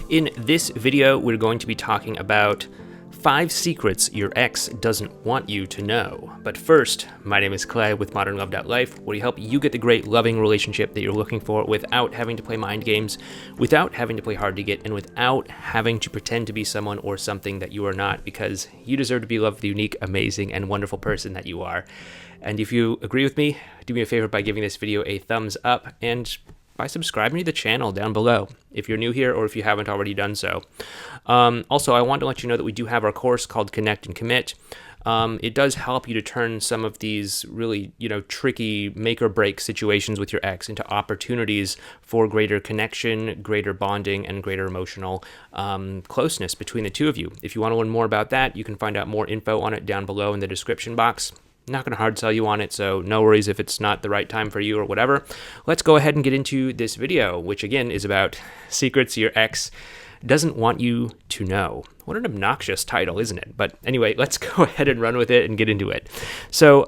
In this video, we're going to be talking about 5 secrets your ex doesn't want you to know. But first, my name is Clay with ModernLove.life, where we help you get the great loving relationship that you're looking for without having to play mind games, without having to play hard to get, and without having to pretend to be someone or something that you are not, because you deserve to be loved the unique, amazing, and wonderful person that you are. And if you agree with me, do me a favor by giving this video a thumbs up and by subscribing to the channel down below if you're new here or if you haven't already done so. Also, I want to let you know that we do have our course called Connect and Commit. It does help you to turn some of these really, tricky make or break situations with your ex into opportunities for greater connection, greater bonding, and greater emotional closeness between the two of you. If you want to learn more about that, you can find out more info on it down below in the description box. Not going to hard sell you on it, so no worries if it's not the right time for you or whatever. Let's go ahead and get into this video, which again is about secrets your ex doesn't want you to know. What an obnoxious title, isn't it? But anyway, let's go ahead and run with it and get into it. So,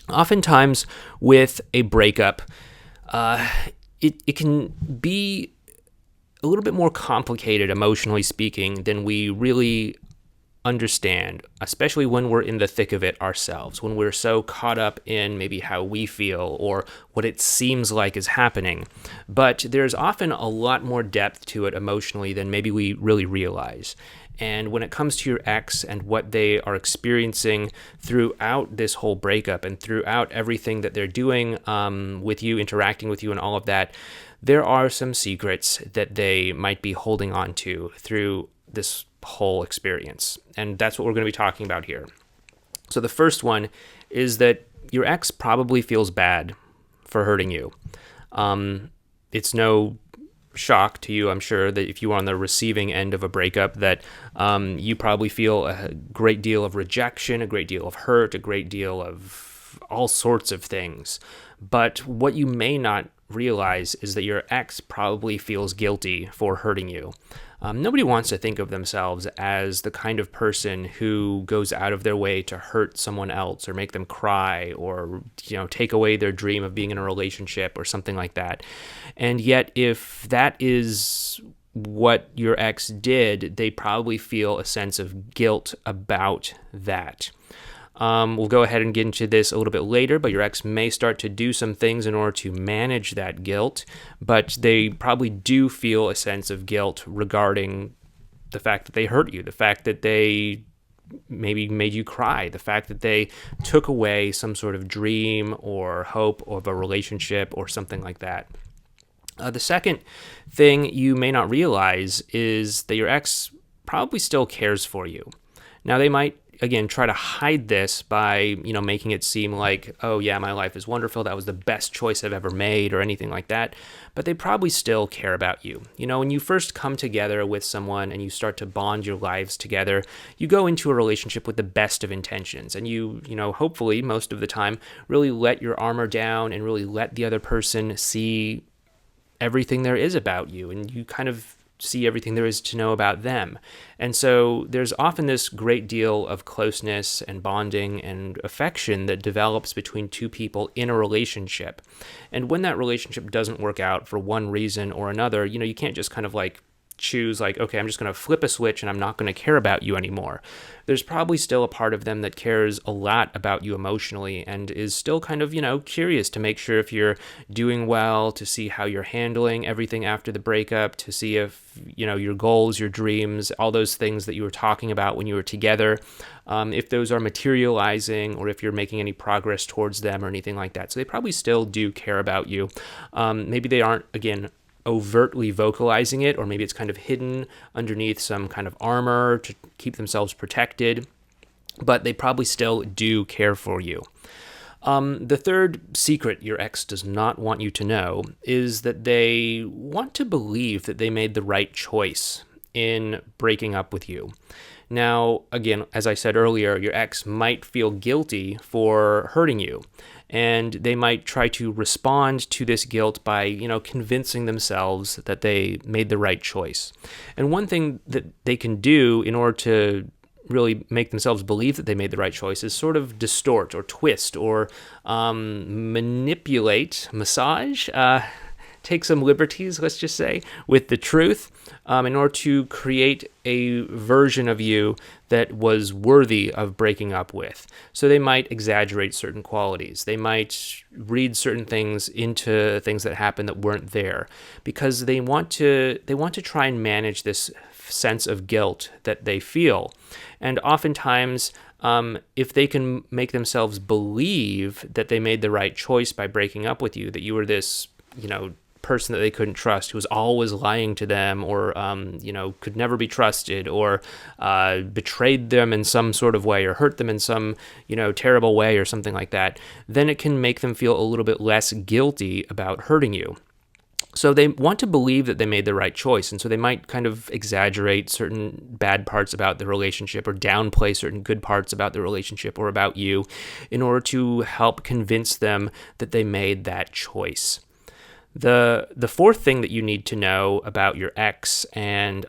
oftentimes with a breakup, it can be a little bit more complicated, emotionally speaking, than we really understand, especially when we're in the thick of it ourselves, when we're so caught up in maybe how we feel or what it seems like is happening. But there's often a lot more depth to it emotionally than maybe we really realize. And when it comes to your ex and what they are experiencing throughout this whole breakup and throughout everything that they're doing with you, interacting with you and all of that, there are some secrets that they might be holding on to through this whole experience. And that's what we're going to be talking about here. So the first one is that your ex probably feels bad for hurting you. It's no shock to you, I'm sure, that if you are on the receiving end of a breakup, that you probably feel a great deal of rejection, a great deal of hurt, a great deal of all sorts of things. But what you may not realize is that your ex probably feels guilty for hurting you. Nobody wants to think of themselves as the kind of person who goes out of their way to hurt someone else or make them cry or, take away their dream of being in a relationship or something like that. And yet, if that is what your ex did, they probably feel a sense of guilt about that. We'll go ahead and get into this a little bit later, but your ex may start to do some things in order to manage that guilt, but they probably do feel a sense of guilt regarding the fact that they hurt you, the fact that they maybe made you cry, the fact that they took away some sort of dream or hope of a relationship or something like that. The second thing you may not realize is that your ex probably still cares for you. Now, they might again, try to hide this by, making it seem like, oh yeah, my life is wonderful, that was the best choice I've ever made or anything like that. But they probably still care about you. When you first come together with someone and you start to bond your lives together, you go into a relationship with the best of intentions. And you hopefully most of the time, really let your armor down and really let the other person see everything there is about you. And you kind of see everything there is to know about them. And so there's often this great deal of closeness and bonding and affection that develops between two people in a relationship. And when that relationship doesn't work out for one reason or another, you can't just kind of choose okay, I'm just going to flip a switch and I'm not going to care about you anymore. There's probably still a part of them that cares a lot about you emotionally and is still kind of, curious to make sure if you're doing well, to see how you're handling everything after the breakup, to see if, your goals, your dreams, all those things that you were talking about when you were together, if those are materializing or if you're making any progress towards them or anything like that. So they probably still do care about you. Maybe they aren't, again, overtly vocalizing it, or maybe it's kind of hidden underneath some kind of armor to keep themselves protected, but they probably still do care for you. The third secret your ex does not want you to know is that they want to believe that they made the right choice in breaking up with you. Now, again, as I said earlier, your ex might feel guilty for hurting you, and they might try to respond to this guilt by, convincing themselves that they made the right choice. And one thing that they can do in order to really make themselves believe that they made the right choice is sort of distort or twist or manipulate, massage, take some liberties, let's just say, with the truth in order to create a version of you that was worthy of breaking up with. So they might exaggerate certain qualities. They might read certain things into things that happened that weren't there, because they want to try and manage this sense of guilt that they feel. And oftentimes, if they can make themselves believe that they made the right choice by breaking up with you, that you were this, person that they couldn't trust, who was always lying to them, or could never be trusted, or betrayed them in some sort of way, or hurt them in some terrible way, or something like that, then it can make them feel a little bit less guilty about hurting you. So they want to believe that they made the right choice, and so they might kind of exaggerate certain bad parts about the relationship, or downplay certain good parts about the relationship or about you, in order to help convince them that they made that choice. The fourth thing that you need to know about your ex and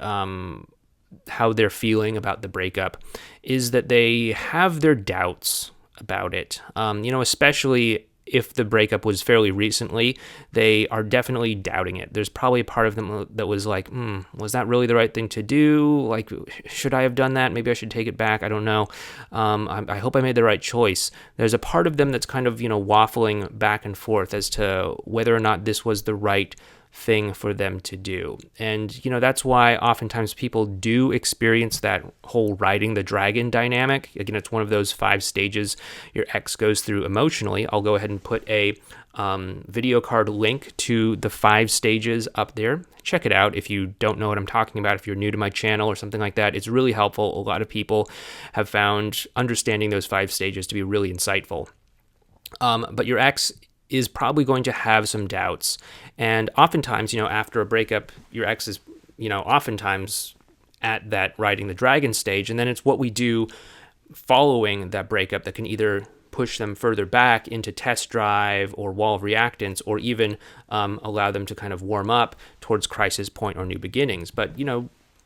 how they're feeling about the breakup is that they have their doubts about it. Especially if the breakup was fairly recently, they are definitely doubting it. There's probably a part of them that was like, was that really the right thing to do? Like, should I have done that? Maybe I should take it back. I don't know. I hope I made the right choice. There's a part of them that's kind of, waffling back and forth as to whether or not this was the right thing for them to do. And, that's why oftentimes people do experience that whole riding the dragon dynamic. Again, it's one of those 5 stages your ex goes through emotionally. I'll go ahead and put a video card link to the 5 stages up there. Check it out if you don't know what I'm talking about, if you're new to my channel or something like that. It's really helpful. A lot of people have found understanding those 5 stages to be really insightful. But your ex is probably going to have some doubts. And oftentimes, after a breakup, your ex is, oftentimes at that riding the dragon stage. And then it's what we do following that breakup that can either push them further back into test drive or wall of reactance, or even allow them to kind of warm up towards crisis point or new beginnings. But,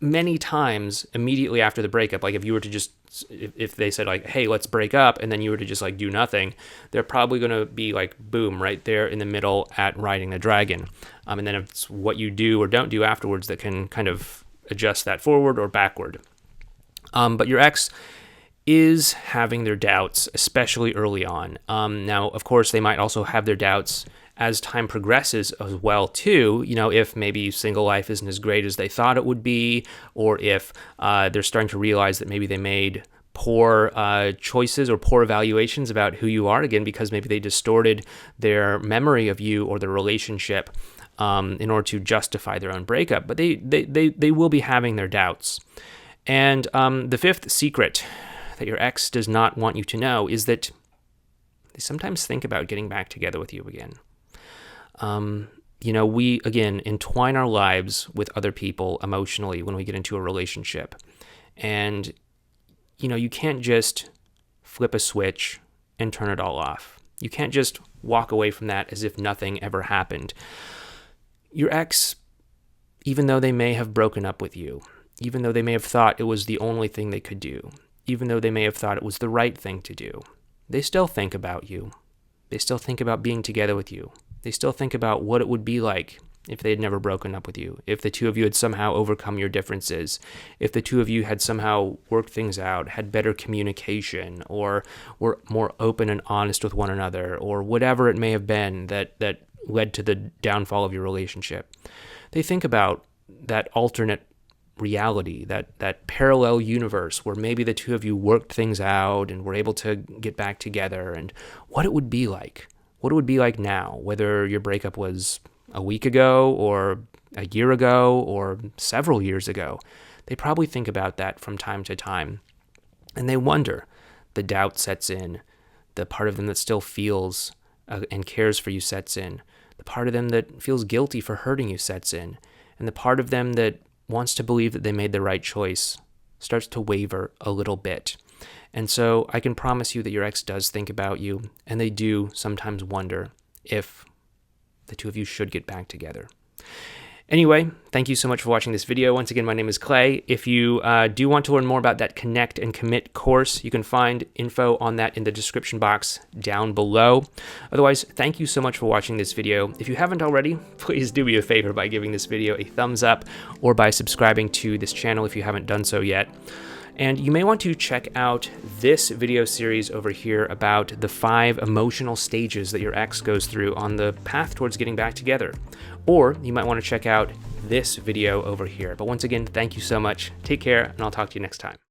many times immediately after the breakup, like if you were to just, if they said like, hey, let's break up, and then you were to just like do nothing, they're probably going to be like, boom, right there in the middle at riding the dragon. And then it's what you do or don't do afterwards that can kind of adjust that forward or backward. But your ex is having their doubts, especially early on. Now, of course, they might also have their doubts as time progresses as well too, if maybe single life isn't as great as they thought it would be, or if they're starting to realize that maybe they made poor choices or poor evaluations about who you are, again, because maybe they distorted their memory of you or their relationship in order to justify their own breakup. But they will be having their doubts. And the 5th secret that your ex does not want you to know is that they sometimes think about getting back together with you again. We, again, entwine our lives with other people emotionally when we get into a relationship. And, you can't just flip a switch and turn it all off. You can't just walk away from that as if nothing ever happened. Your ex, even though they may have broken up with you, even though they may have thought it was the only thing they could do, even though they may have thought it was the right thing to do, they still think about you. They still think about being together with you. They still think about what it would be like if they had never broken up with you, if the two of you had somehow overcome your differences, if the two of you had somehow worked things out, had better communication, or were more open and honest with one another, or whatever it may have been that led to the downfall of your relationship. They think about that alternate reality, that parallel universe where maybe the two of you worked things out and were able to get back together, and what it would be like. What it would be like now, whether your breakup was a week ago or a year ago or several years ago. They probably think about that from time to time. And they wonder. The doubt sets in. The part of them that still feels and cares for you sets in. The part of them that feels guilty for hurting you sets in. And the part of them that wants to believe that they made the right choice starts to waver a little bit. And so I can promise you that your ex does think about you, and they do sometimes wonder if the two of you should get back together. Anyway, thank you so much for watching this video. Once again, my name is Clay. If you do want to learn more about that Connect and Commit course, you can find info on that in the description box down below. Otherwise, thank you so much for watching this video. If you haven't already, please do me a favor by giving this video a thumbs up or by subscribing to this channel if you haven't done so yet. And you may want to check out this video series over here about the 5 emotional stages that your ex goes through on the path towards getting back together. Or you might want to check out this video over here. But once again, thank you so much. Take care, and I'll talk to you next time.